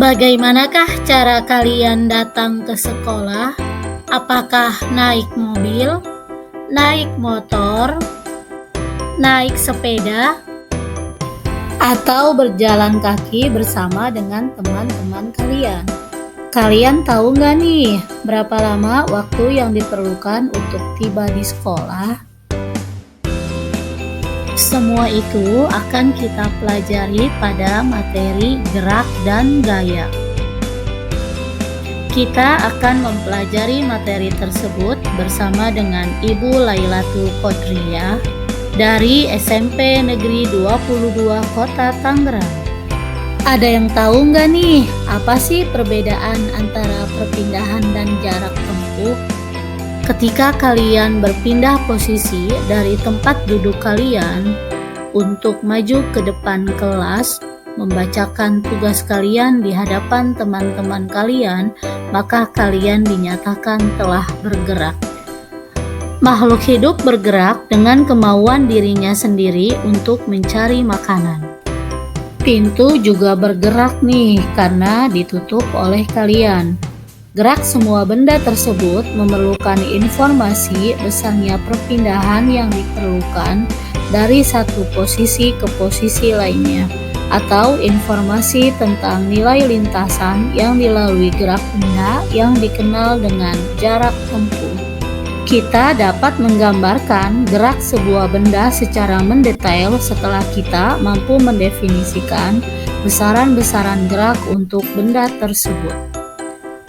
Bagaimanakah cara kalian datang ke sekolah? Apakah naik mobil, naik motor, naik sepeda, atau berjalan kaki bersama dengan teman-teman kalian? Kalian tahu nggak nih, berapa lama waktu yang diperlukan untuk tiba di sekolah? Semua itu akan kita pelajari pada materi gerak dan gaya. Kita akan mempelajari materi tersebut bersama dengan Ibu Lailatul Qodriyah dari SMP Negeri 22 Kota Tangerang. Ada yang tahu nggak nih, apa sih perbedaan antara perpindahan dan jarak tempuh? Ketika kalian berpindah posisi dari tempat duduk kalian untuk maju ke depan kelas, membacakan tugas kalian di hadapan teman-teman kalian, maka kalian dinyatakan telah bergerak. Makhluk hidup bergerak dengan kemauan dirinya sendiri untuk mencari makanan. Pintu juga bergerak nih karena ditutup oleh kalian. Gerak semua benda tersebut memerlukan informasi besarnya perpindahan yang diperlukan dari satu posisi ke posisi lainnya, atau informasi tentang nilai lintasan yang dilalui gerak benda yang dikenal dengan jarak tempuh. Kita dapat menggambarkan gerak sebuah benda secara mendetail setelah kita mampu mendefinisikan besaran-besaran gerak untuk benda tersebut.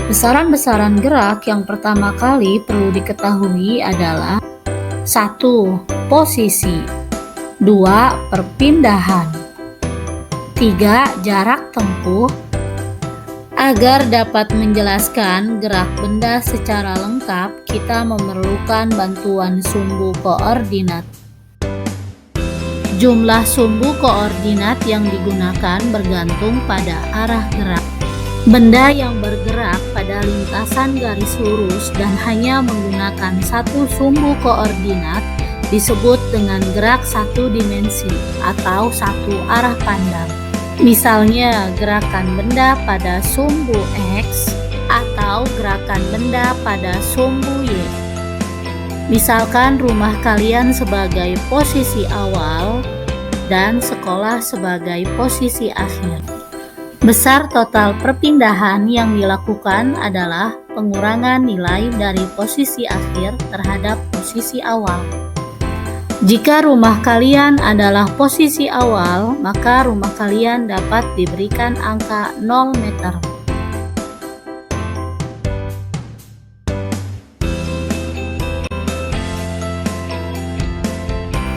Besaran-besaran gerak yang pertama kali perlu diketahui adalah 1. Posisi 2. Perpindahan 3. Jarak tempuh. Agar dapat menjelaskan gerak benda secara lengkap, kita memerlukan bantuan sumbu koordinat. Jumlah sumbu koordinat yang digunakan bergantung pada arah gerak. Benda yang bergerak pada lintasan garis lurus dan hanya menggunakan satu sumbu koordinat disebut dengan gerak satu dimensi atau satu arah pandang. Misalnya gerakan benda pada sumbu X atau gerakan benda pada sumbu Y. Misalkan rumah kalian sebagai posisi awal dan sekolah sebagai posisi akhir. Besar total perpindahan yang dilakukan adalah pengurangan nilai dari posisi akhir terhadap posisi awal. Jika rumah kalian adalah posisi awal, maka rumah kalian dapat diberikan angka 0 meter.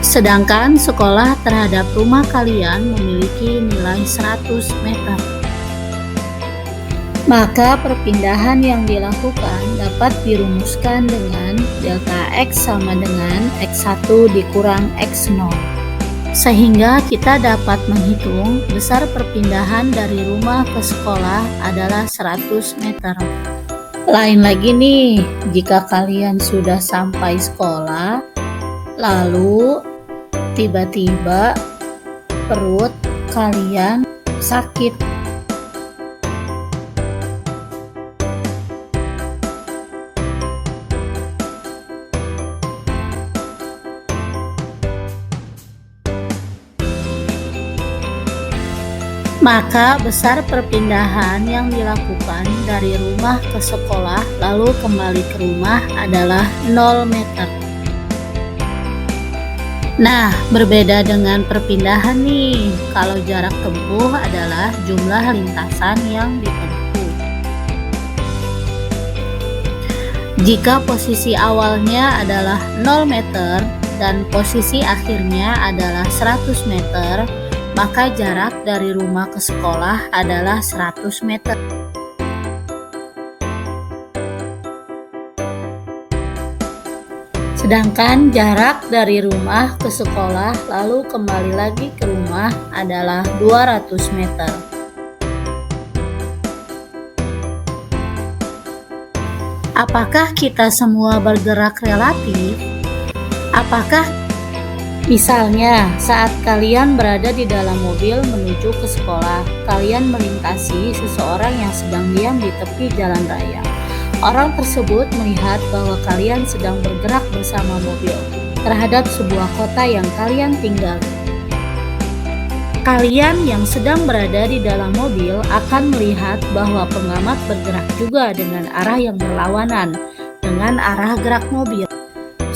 Sedangkan sekolah terhadap rumah kalian memiliki nilai 100 meter. Maka perpindahan yang dilakukan dapat dirumuskan dengan delta X sama dengan X1 dikurang X0. Sehingga kita dapat menghitung besar perpindahan dari rumah ke sekolah adalah 100 meter. Lain lagi nih, jika kalian sudah sampai sekolah, lalu tiba-tiba perut kalian sakit. Maka besar perpindahan yang dilakukan dari rumah ke sekolah lalu kembali ke rumah adalah 0 meter. Nah, berbeda dengan perpindahan nih, kalau jarak tempuh adalah jumlah lintasan yang ditempuh. Jika posisi awalnya adalah 0 meter dan posisi akhirnya adalah 100 meter, maka jarak dari rumah ke sekolah adalah 100 meter. Sedangkan jarak dari rumah ke sekolah lalu kembali lagi ke rumah adalah 200 meter. Apakah kita semua bergerak relatif? Apakah Misalnya, saat kalian berada di dalam mobil menuju ke sekolah, kalian melintasi seseorang yang sedang diam di tepi jalan raya. Orang tersebut melihat bahwa kalian sedang bergerak bersama mobil terhadap sebuah kota yang kalian tinggali. Kalian yang sedang berada di dalam mobil akan melihat bahwa pengamat bergerak juga dengan arah yang berlawanan dengan arah gerak mobil.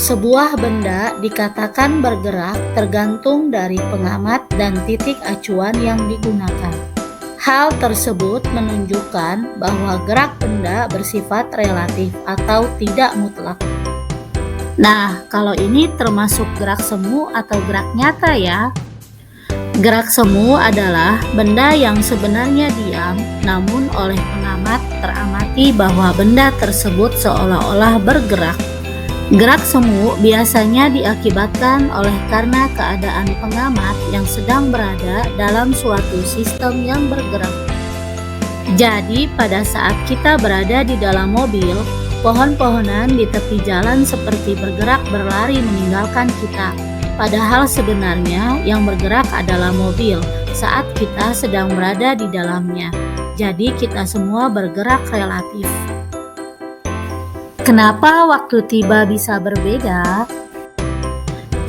Sebuah benda dikatakan bergerak tergantung dari pengamat dan titik acuan yang digunakan. Hal tersebut menunjukkan bahwa gerak benda bersifat relatif atau tidak mutlak. Nah, kalau ini termasuk gerak semu atau gerak nyata ya. Gerak semu adalah benda yang sebenarnya diam, namun oleh pengamat teramati bahwa benda tersebut seolah-olah bergerak. Gerak semu biasanya diakibatkan oleh karena keadaan pengamat yang sedang berada dalam suatu sistem yang bergerak. Jadi, pada saat kita berada di dalam mobil, pohon-pohonan di tepi jalan seperti bergerak berlari meninggalkan kita. Padahal sebenarnya yang bergerak adalah mobil saat kita sedang berada di dalamnya. Jadi kita semua bergerak relatif. Kenapa waktu tiba bisa berbeda?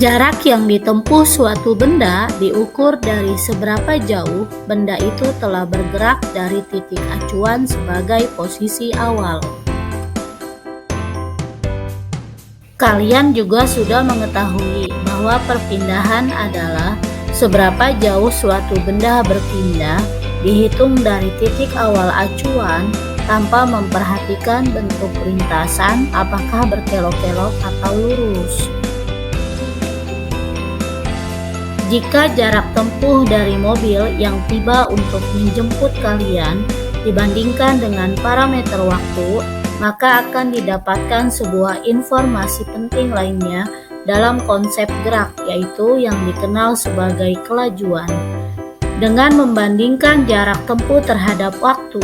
Jarak yang ditempuh suatu benda diukur dari seberapa jauh benda itu telah bergerak dari titik acuan sebagai posisi awal. Kalian juga sudah mengetahui bahwa perpindahan adalah seberapa jauh suatu benda berpindah dihitung dari titik awal acuan tanpa memperhatikan bentuk lintasan apakah berkelok-kelok atau lurus. Jika jarak tempuh dari mobil yang tiba untuk menjemput kalian dibandingkan dengan parameter waktu, maka akan didapatkan sebuah informasi penting lainnya dalam konsep gerak, yaitu yang dikenal sebagai kelajuan. Dengan membandingkan jarak tempuh terhadap waktu,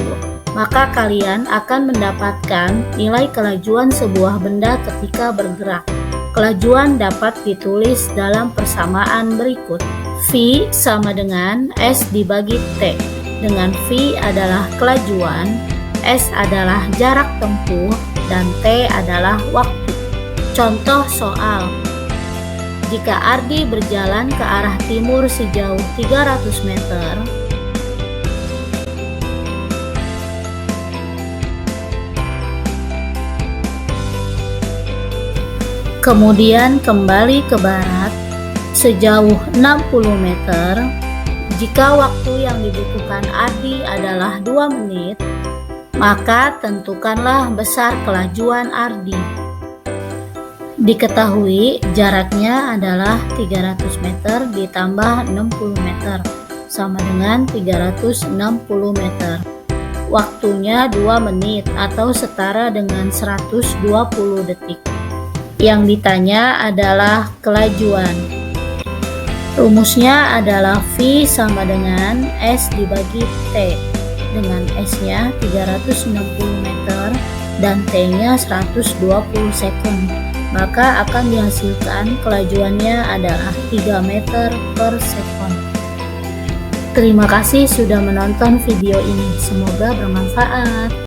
maka kalian akan mendapatkan nilai kelajuan sebuah benda ketika bergerak. Kelajuan dapat ditulis dalam persamaan berikut. V sama dengan S dibagi T, dengan V adalah kelajuan, S adalah jarak tempuh, dan T adalah waktu. Contoh soal. Jika Ardi berjalan ke arah timur sejauh 300 meter, kemudian kembali ke barat sejauh 60 meter, jika waktu yang dibutuhkan Ardi adalah 2 menit, maka tentukanlah besar kelajuan Ardi. Diketahui jaraknya adalah 300 meter ditambah 60 meter sama dengan 360 meter. Waktunya 2 menit atau setara dengan 120 detik. Yang ditanya adalah kelajuan. Rumusnya adalah V sama dengan S dibagi T, dengan S-nya 360 meter dan T-nya 120 second. Maka akan dihasilkan kelajuannya adalah 3 meter per second. Terima kasih sudah menonton video ini, semoga bermanfaat.